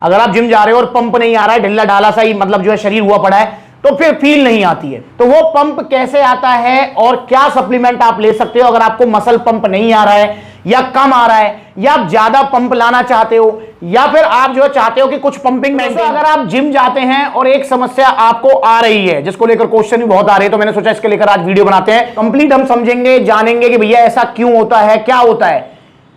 अगर आप जिम जा रहे हो और पंप नहीं आ रहा है, ढिल्ला ढाला सा ही मतलब जो है शरीर हुआ पड़ा है, तो फिर फील नहीं आती है। तो वो पंप कैसे आता है और क्या सप्लीमेंट आप ले सकते हो अगर आपको मसल पंप नहीं आ रहा है या कम आ रहा है या आप ज्यादा पंप लाना चाहते हो या फिर आप जो है चाहते हो कि कुछ पंपिंग मेंटेन। अगर आप जिम जाते हैं और एक समस्या आपको आ रही है जिसको लेकर क्वेश्चन भी बहुत आ रहे हैं, तो मैंने सोचा इसके लेकर आज वीडियो बनाते हैं। कंप्लीट हम समझेंगे, जानेंगे कि भैया ऐसा क्यों होता है, क्या होता है।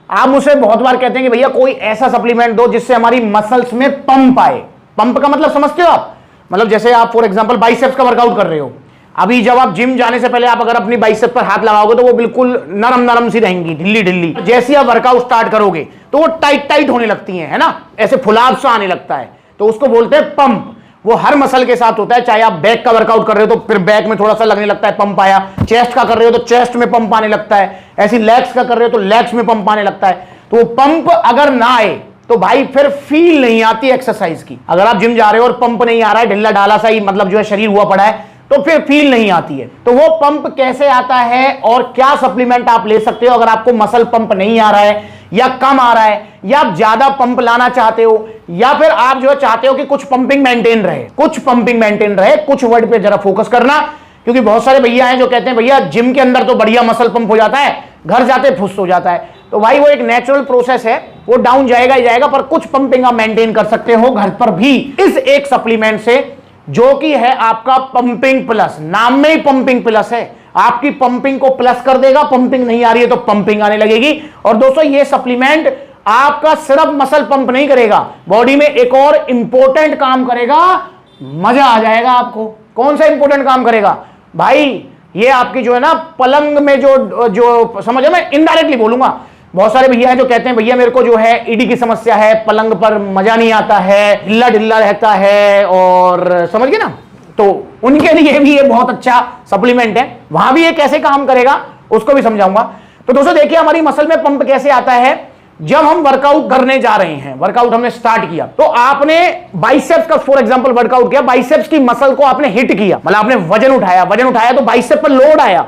आप मुझसे बहुत बार कहते हैं कि भैया कोई ऐसा सप्लीमेंट दो जिससे हमारी मसल्स में पंप आए। पंप का मतलब समझते हो आप? मतलब जैसे आप फॉर एग्जांपल बाइसेप्स का वर्कआउट कर रहे हो, अभी जब आप जिम जाने से पहले आप अगर अपनी बाइसेप पर हाथ लगाओगे तो वो बिल्कुल नरम नरम सी रहेंगी, ढिल्ली ढिल्ली। जैसे आप वर्कआउट स्टार्ट करोगे तो वो टाइट टाइट होने लगती हैं, है ना, ऐसे फुलाव सा आने लगता है, तो उसको बोलते हैं पंप। वो हर मसल के साथ होता है। चाहे आप बैक का वर्कआउट कर रहे हो तो फिर बैक में थोड़ा सा लगने लगता है पंप आया, चेस्ट का कर रहे हो तो चेस्ट में पंप आने लगता है, ऐसी लेग्स का कर रहे हो तो लेग्स में पंप आने लगता है। तो वो पंप अगर ना आए तो भाई फिर फील नहीं आती एक्सरसाइज की। अगर आप जिम जा रहे हो और पंप नहीं आ रहा है, ढिल्ला ढाला सा ही मतलब जो है शरीर हुआ पड़ा है, तो फिर फील नहीं आती है। तो वो पंप कैसे आता है और क्या सप्लीमेंट आप ले सकते हो अगर आपको मसल पंप नहीं आ रहा है या कम आ रहा है या आप ज्यादा पंप लाना चाहते हो या फिर आप जो है चाहते हो कि कुछ पंपिंग मेंटेन रहे। कुछ पंपिंग मेंटेन रहे, कुछ वर्ड पे जरा फोकस करना, क्योंकि बहुत सारे भैया हैं जो कहते हैं भैया जिम के अंदर तो बढ़िया मसल पंप हो जाता है, घर जाते फुस हो जाता है। तो भाई वो एक नेचुरल प्रोसेस है, वो डाउन जाएगा ही जाएगा, पर कुछ पंपिंग आप मेंटेन कर सकते हो घर पर भी इस एक सप्लीमेंट से, जो कि है आपका पंपिंग प्लस। नाम में ही पंपिंग प्लस है, आपकी पंपिंग को प्लस कर देगा। पंपिंग नहीं आ रही है तो पंपिंग आने लगेगी। और दोस्तों ये सप्लीमेंट आपका सिर्फ मसल पंप नहीं करेगा, बॉडी में एक और इंपॉर्टेंट काम करेगा, मजा आ जाएगा आपको। कौन सा इंपॉर्टेंट काम करेगा भाई? ये आपकी जो है ना पलंग में जो समझ, मैं इनडायरेक्टली बोलूंगा, बहुत सारे भैया हैं जो कहते हैं भैया मेरे को जो है ईडी की समस्या है, पलंग पर मजा नहीं आता है, ढिल्ला ढिल्ला रहता है, और समझ गए ना, तो उनके लिए भी ये बहुत अच्छा सप्लीमेंट है। वहां भी ये कैसे काम करेगा उसको भी समझाऊंगा। तो दोस्तों देखिए हमारी मसल में पंप कैसे आता है। जब हम वर्कआउट करने जा रहे हैं, वर्कआउट हमने स्टार्ट किया, तो आपने बाइसेप्स का फॉर एग्जांपल वर्कआउट किया, बाइसेप्स की मसल को आपने हिट किया, मतलब आपने वजन उठाया तो बाइसेप पर लोड आया।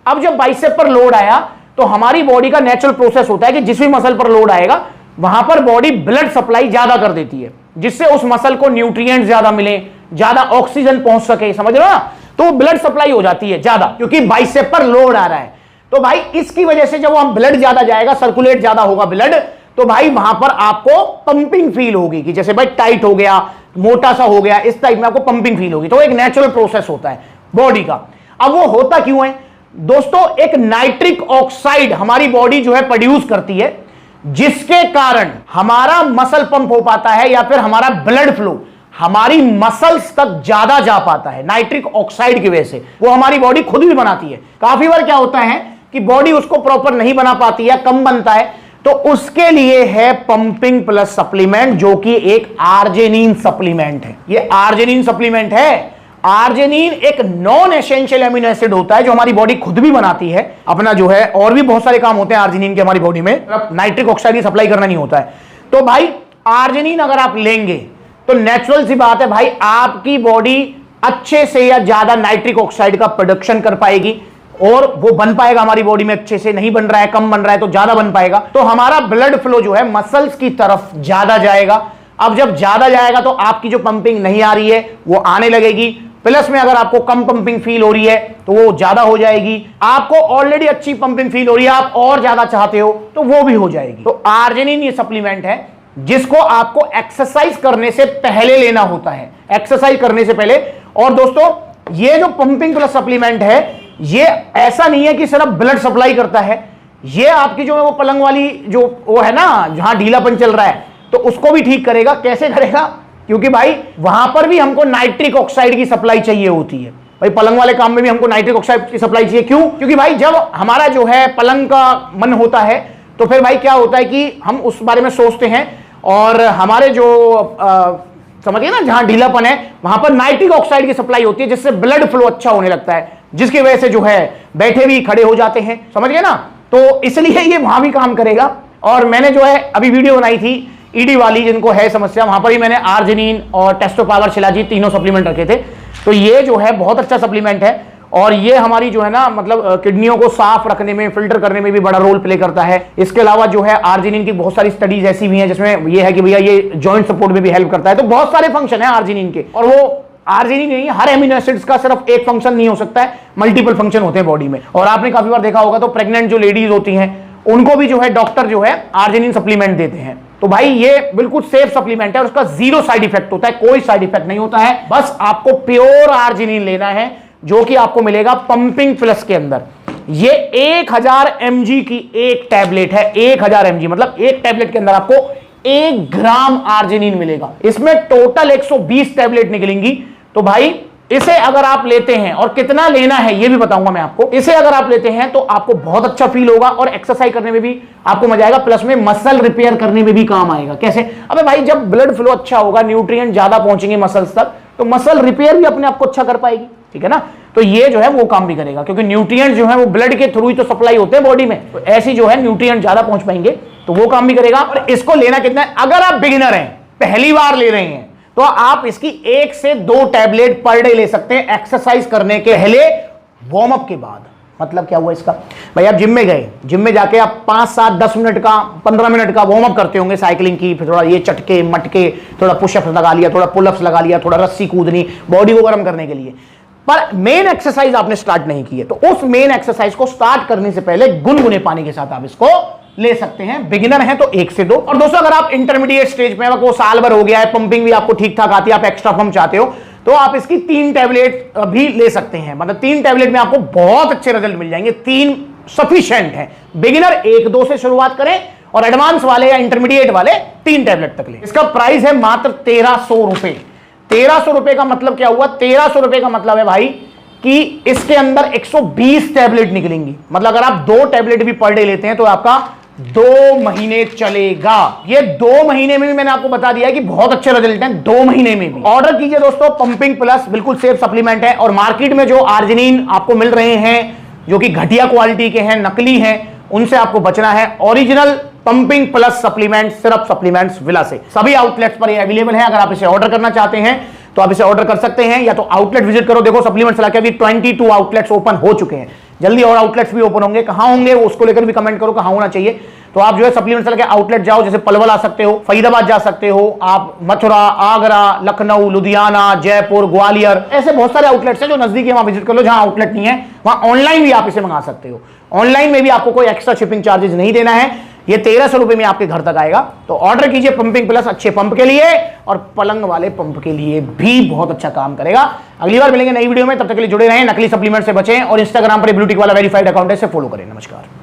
अब जब बाइसेप पर लोड आया तो हमारी बॉडी का नेचुरल प्रोसेस होता है कि जिस भी मसल पर लोड आएगा वहां पर बॉडी ब्लड सप्लाई ज्यादा कर देती है, जिससे उस मसल को न्यूट्रिएंट ज्यादा मिले, ज्यादा ऑक्सीजन पहुंच सके, समझ रहे हो ना। तो ब्लड सप्लाई हो जाती है ज्यादा, क्योंकि बाइसेप पर लोड आ रहा है। तो भाई इसकी वजह से जब वहां ब्लड ज्यादा जाएगा, सर्कुलेट ज्यादा होगा ब्लड, तो भाई वहां पर आपको पंपिंग फील होगी कि जैसे भाई टाइट हो गया, मोटा सा हो गया, इस टाइप में आपको पंपिंग फील होगी। तो एक नेचुरल प्रोसेस होता है बॉडी का। अब वो होता क्यों है दोस्तों? एक नाइट्रिक ऑक्साइड हमारी बॉडी जो है प्रोड्यूस करती है, जिसके कारण हमारा मसल पंप हो पाता है या फिर हमारा ब्लड फ्लो हमारी मसल्स तक ज्यादा जा पाता है। नाइट्रिक ऑक्साइड की वजह से वो हमारी बॉडी खुद भी बनाती है। काफी बार क्या होता है कि बॉडी उसको प्रॉपर नहीं बना पाती है, कम बनता है, तो उसके लिए है पंपिंग प्लस सप्लीमेंट, जो कि एक आर्जिनिन सप्लीमेंट है। ये आर्जिनिन सप्लीमेंट है। आर्जिनिन एक नॉन एसेंशियल एमिनो एसिड होता है जो हमारी बॉडी खुद भी बनाती है अपना जो है, और भी बहुत सारे काम होते हैं आर्जिनिन के हमारी बॉडी में, नाइट्रिक ऑक्साइड की सप्लाई करना नहीं होता है। तो भाई आर्जिनिन अगर आप लेंगे तो नेचुरल सी बात है भाई आपकी बॉडी अच्छे से या ज्यादा नाइट्रिक ऑक्साइड का प्रोडक्शन कर पाएगी, और वो बन पाएगा हमारी बॉडी में अच्छे से। नहीं बन रहा है, कम बन रहा है, तो ज्यादा बन पाएगा। तो हमारा ब्लड फ्लो जो है मसल्स की तरफ ज्यादा जाएगा। अब जब ज्यादा जाएगा तो आपकी जो पंपिंग नहीं आ रही है वो आने लगेगी। प्लस में अगर आपको कम पंपिंग फील हो रही है तो वो ज्यादा हो जाएगी। आपको ऑलरेडी अच्छी पंपिंग फील हो रही है, आप और ज्यादा चाहते हो तो वो भी हो जाएगी। तो आर्जिनिन ये सप्लीमेंट है जिसको आपको एक्सरसाइज करने से पहले लेना होता है, एक्सरसाइज करने से पहले। और दोस्तों ये जो पंपिंग प्लस सप्लीमेंट है, ये ऐसा नहीं है कि सिर्फ ब्लड सप्लाई करता है, ये आपकी जो है वो पलंग वाली जो वो है ना, जहां ढीलापन चल रहा है, तो उसको भी ठीक करेगा। कैसे करेगा? क्योंकि भाई वहां पर भी हमको नाइट्रिक ऑक्साइड की सप्लाई चाहिए होती है। भाई पलंग वाले काम में भी हमको नाइट्रिक ऑक्साइड की सप्लाई चाहिए। क्यों? क्योंकि भाई जब हमारा जो है पलंग का मन होता है तो फिर भाई क्या होता है कि हम उस बारे में सोचते हैं, और हमारे जो समझिए ना जहां ढीलापन है वहां पर नाइट्रिक ऑक्साइड की सप्लाई होती है, जिससे ब्लड फ्लो अच्छा होने लगता है, जिसकी वजह से जो है बैठे भी खड़े हो जाते हैं, समझ गए ना। तो इसलिए ये वहां भी काम करेगा। और मैंने जो है अभी वीडियो बनाई थी ईडी वाली, जिनको है समस्या, वहां पर ही मैंने आर्जिनिन और टेस्टो पावर शिलाजीत तीनों सप्लीमेंट रखे थे। तो ये जो है बहुत अच्छा सप्लीमेंट है। और ये हमारी जो है ना मतलब किडनियों को साफ रखने में, फिल्टर करने में भी बड़ा रोल प्ले करता है। इसके अलावा जो है आर्जिनिन की बहुत सारी स्टडीज ऐसी भी हैं जिसमें ये है कि भैया ये जॉइंट सपोर्ट में भी हेल्प करता है। तो बहुत सारे फंक्शन है आर्जिनिन के, और वो आर्जिनिन नहीं, हर एमिनो एसिड्स का सिर्फ एक फंक्शन नहीं हो सकता है, मल्टीपल फंक्शन होते हैं बॉडी में। और आपने काफी बार देखा होगा तो प्रेग्नेंट जो लेडीज होती हैं उनको भी जो है डॉक्टर जो है आर्जिनिन सप्लीमेंट देते हैं। तो भाई ये बिल्कुल सेफ सप्लीमेंट है और उसका जीरो साइड इफेक्ट होता है, कोई साइड इफेक्ट नहीं होता है। बस आपको प्योर आर्जिनिन लेना है जो कि आपको मिलेगा पंपिंग प्लस के अंदर। ये 1000 mg की एक टैबलेट है, 1000 mg मतलब एक टैबलेट के अंदर आपको 1 ग्राम आर्जिनिन मिलेगा। इसमें टोटल 120 टैबलेट निकलेंगी। तो भाई इसे अगर आप लेते हैं, और कितना लेना है ये भी बताऊंगा मैं आपको, इसे अगर आप लेते हैं तो आपको बहुत अच्छा फील होगा और एक्सरसाइज करने में भी आपको मजा आएगा, प्लस में मसल रिपेयर करने में भी काम आएगा। कैसे? अबे भाई जब ब्लड फ्लो अच्छा होगा, न्यूट्रिएंट ज्यादा पहुंचेंगे मसल्स तक, तो मसल रिपेयर भी अपने आप को अच्छा कर पाएगी, ठीक है ना। तो ये जो है वो काम भी करेगा, क्योंकि न्यूट्रिएंट जो है वो ब्लड के थ्रू ही तो सप्लाई होते हैं बॉडी में, तो ऐसी जो है न्यूट्रिएंट ज्यादा पहुंच पाएंगे, तो वो काम भी करेगा। और इसको लेना कितना है, अगर आप बिगिनर हैं, पहली बार ले रहे हैं, तो आप इसकी 1 से 2 टैबलेट पर डे ले सकते हैं एक्सरसाइज करने के पहले, वार्म अप के बाद। मतलब क्या हुआ इसका, भाई आप जिम में गए, जिम में जाके आप 5, 7, 10 मिनट का, 15 मिनट का वार्म अप करते होंगे साइकिलिंग की, फिर थोड़ा ये चटके मटके, थोड़ा पुशअप्स लगा लिया, थोड़ा पुलअप्स लगा लिया, थोड़ा रस्सी कूदनी, बॉडी को गर्म करने के लिए। पर मेन एक्सरसाइज आपने स्टार्ट नहीं की है, तो उस मेन एक्सरसाइज को स्टार्ट करने से पहले गुनगुने पानी के साथ आप इसको ले सकते हैं। बिगिनर हैं तो 1 से 2। और दोस्तों अगर आप इंटरमीडिएट स्टेज में, वो साल भर हो गया है, पंपिंग भी आपको ठीक ठाक आती है, आप एक्स्ट्रा पंप चाहते हो, तो आप इसकी 3 टैबलेट भी ले सकते हैं। मतलब 3 टैबलेट में आपको बहुत अच्छे रिजल्ट मिल जाएंगे, 3 सफिशिएंट है। बिगिनर 1-2 से शुरुआत करें और एडवांस वाले या इंटरमीडिएट वाले 3 टैबलेट तक लें। इसका प्राइस है मात्र 1300 रुपए। 1300 रुपए का मतलब क्या हुआ, 1300 रुपए का मतलब है भाई कि इसके अंदर 120 टैबलेट निकलेंगी। मतलब अगर आप 2 टैबलेट भी पर डे लेते हैं तो आपका 2 महीने चलेगा। ये 2 महीने में भी मैंने आपको बता दिया है कि बहुत अच्छे रिजल्ट हैं 2 महीने में भी। ऑर्डर कीजिए दोस्तों, पंपिंग प्लस बिल्कुल सेफ सप्लीमेंट है। और मार्केट में जो आर्जिनिन आपको मिल रहे हैं जो कि घटिया क्वालिटी के हैं, नकली हैं, उनसे आपको बचना है। ओरिजिनल पंपिंग प्लस सप्लीमेंट सिर्फ सप्लीमेंट्स विला से सभी आउटलेट्स पर ये अवेलेबल है। अगर आप इसे ऑर्डर करना चाहते हैं तो आप इसे ऑर्डर कर सकते हैं, या तो आउटलेट विजिट करो। देखो सप्लीमेंट्स लाके अभी 22 आउटलेट्स ओपन हो चुके हैं, जल्दी और आउटलेट्स भी ओपन होंगे। कहां होंगे वो उसको लेकर भी कमेंट करो, कहां होना चाहिए। तो आप जो है सप्लीमेंट्स लाके आउटलेट जाओ, जैसे पलवल आ सकते हो, फरीदाबाद जा सकते हो आप, मथुरा, आगरा, लखनऊ, लुधियाना, जयपुर, ग्वालियर, ऐसे बहुत सारे आउटलेट्स हैं जो नजदीक है, वहां विजिट कर लो। जहां आउटलेट नहीं है वहां ऑनलाइन भी आप इसे मंगा सकते हो। ऑनलाइन में भी आपको कोई एक्स्ट्रा शिपिंग चार्जेस नहीं देना है, ये 1300 रुपए में आपके घर तक आएगा। तो ऑर्डर कीजिए पंपिंग प्लस, अच्छे पंप के लिए और पलंग वाले पंप के लिए भी बहुत अच्छा काम करेगा। अगली बार मिलेंगे नई वीडियो में, तब तक के लिए जुड़े रहें, नकली सप्लीमेंट से बचें और इंस्टाग्राम पर ब्लूटिक वाला वेरीफाइड अकाउंट है, इसे फॉलो करें। नमस्कार।